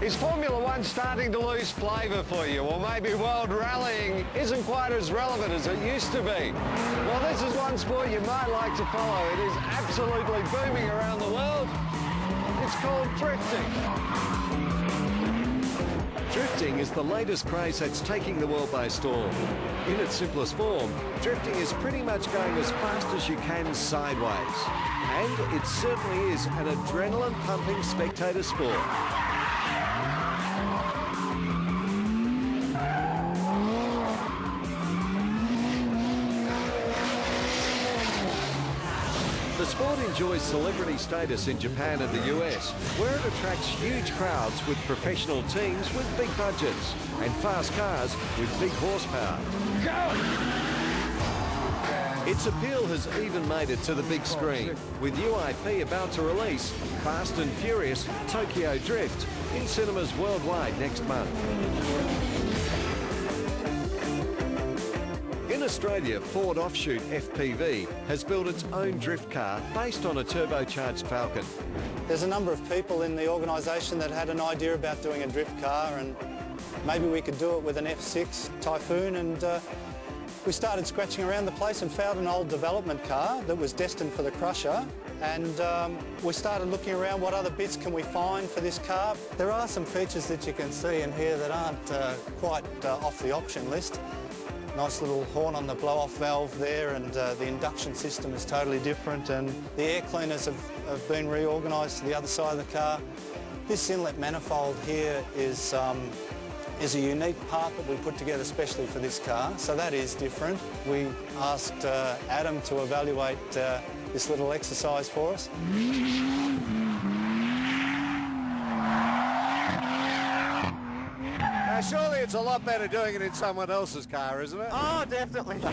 Is Formula One starting to lose flavour for you? Or maybe world rallying isn't quite as relevant as it used to be? Well, this is one sport you might like to follow. It is absolutely booming around the world. It's called drifting. Drifting is the latest craze that's taking the world by storm. In its simplest form, drifting is pretty much going as fast as you can sideways. And it certainly is an adrenaline-pumping spectator sport. The sport enjoys celebrity status in Japan and the US, where it attracts huge crowds with professional teams with big budgets and fast cars with big horsepower. Go! Its appeal has even made it to the big screen, with UIP about to release Fast and Furious Tokyo Drift in cinemas worldwide next month. In Australia, Ford offshoot FPV has built its own drift car based on a turbocharged Falcon. There's a number of people in the organisation that had an idea about doing a drift car, and maybe we could do it with an F6 Typhoon, and we started scratching around the place and found an old development car that was destined for the crusher, and we started looking around what other bits can we find for this car. There are some features that you can see in here that aren't quite off the option list. Nice little horn on the blow-off valve there, and the induction system is totally different, and the air cleaners have been reorganised to the other side of the car. This inlet manifold here is a unique part that we put together specially for this car, so that is different. We asked Adam to evaluate this little exercise for us. Now, surely it's a lot better doing it in someone else's car, isn't it? Oh, definitely. And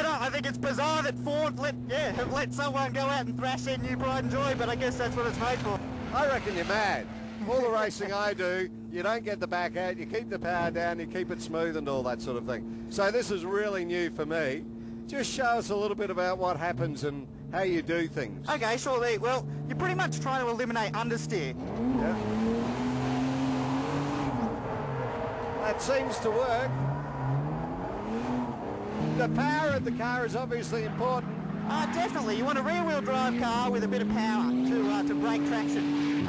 I think it's bizarre that Ford have let someone go out and thrash their new pride and joy, but I guess that's what it's made for. I reckon you're mad. All the racing I do, you don't get the back out, you keep the power down, you keep it smooth and all that sort of thing. So this is really new for me. Just show us a little bit about what happens and how you do things. Okay, sure, Lee. Well, you're pretty much trying to eliminate understeer. Yeah. That seems to work. The power of the car is obviously important. Definitely. You want a rear-wheel drive car with a bit of power to break traction.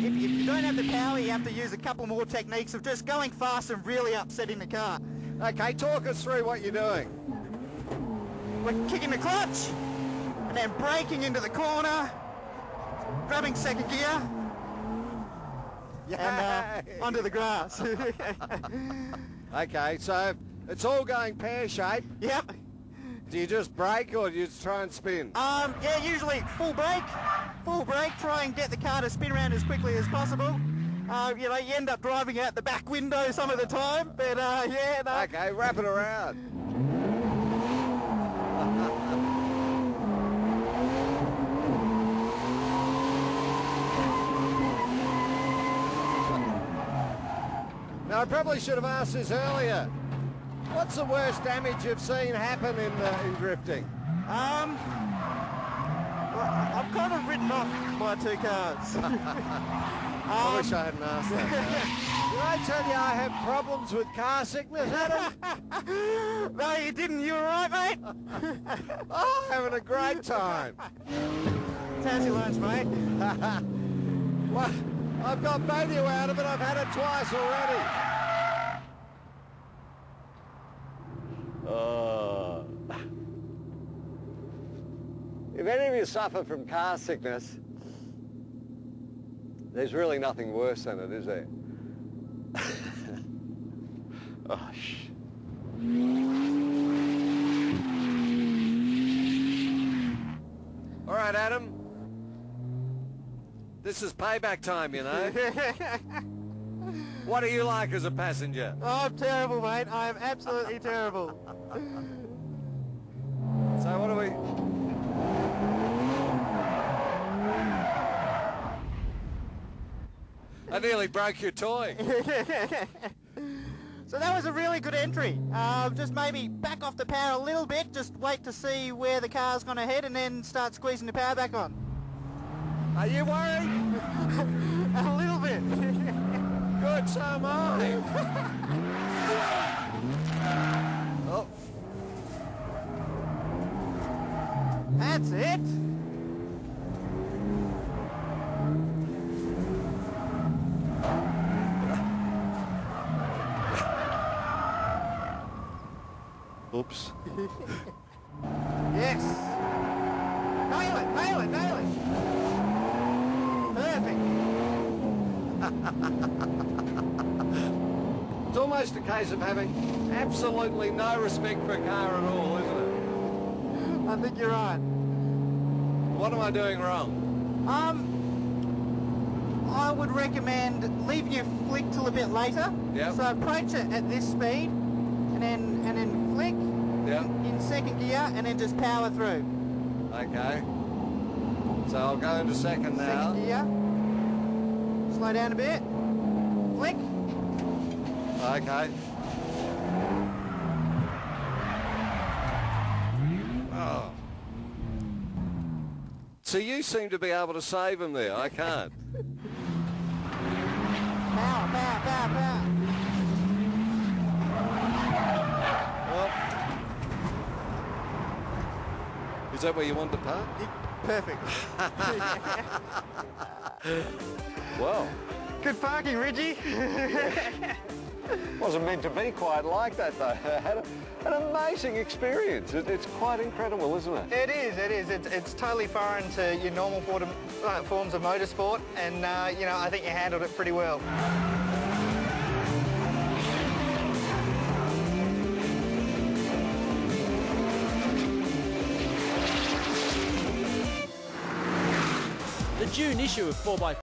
If you don't have the power, you have to use a couple more techniques of just going fast and really upsetting the car. Okay, talk us through what you're doing. We're kicking the clutch, and then braking into the corner, grabbing second gear, and onto the grass. Okay, so it's all going pear-shaped. Yep. Do you just brake or do you just try and spin? Yeah, usually full brake, try and get the car to spin around as quickly as possible. You know, you end up driving out the back window some of the time, but yeah. No. Okay, wrap it around. Now, I probably should have asked this earlier. What's the worst damage you've seen happen in drifting? Well, I've kind of written off my two cars. I wish I hadn't asked that. Did I tell you I have problems with car sickness, Adam? No, you didn't. You were right, mate. Oh, having a great time. How's your lunch, mate? Well, I've got value out of it. I've had it twice already. If any of you suffer from car sickness, there's really nothing worse than it, is there? Oh, shh. All right, Adam. This is payback time, you know. What do you like as a passenger? Oh, I'm terrible, mate. I am absolutely terrible. So what do we... I nearly broke your toy. So that was a really good entry. Just maybe back off the power a little bit, just wait to see where the car's going to head and then start squeezing the power back on. Are you worried? A little bit. Good, so am I. Oh. That's it. Oops. Yes. Nail it, nail it, nail it. Perfect. It's almost a case of having absolutely no respect for a car at all, isn't it? I think you're right. What am I doing wrong? I would recommend leaving your flick till a bit later. Yep. So approach it at this speed, and then flick Yep. in second gear, and then just power through. Okay. So I'll go into second now. Second gear. Slow down a bit. Flick. Okay. Oh. So you seem to be able to save him there. I can't. Power, power, power, power. Well, is that where you want to park? Perfect. Well, Good parking, Ridgie. Wasn't meant to be quite like that, though. Had an amazing experience. It's quite incredible, isn't it? It is, it is. It's totally foreign to your normal forms of motorsport, and, you know, I think you handled it pretty well. The June issue of 4x4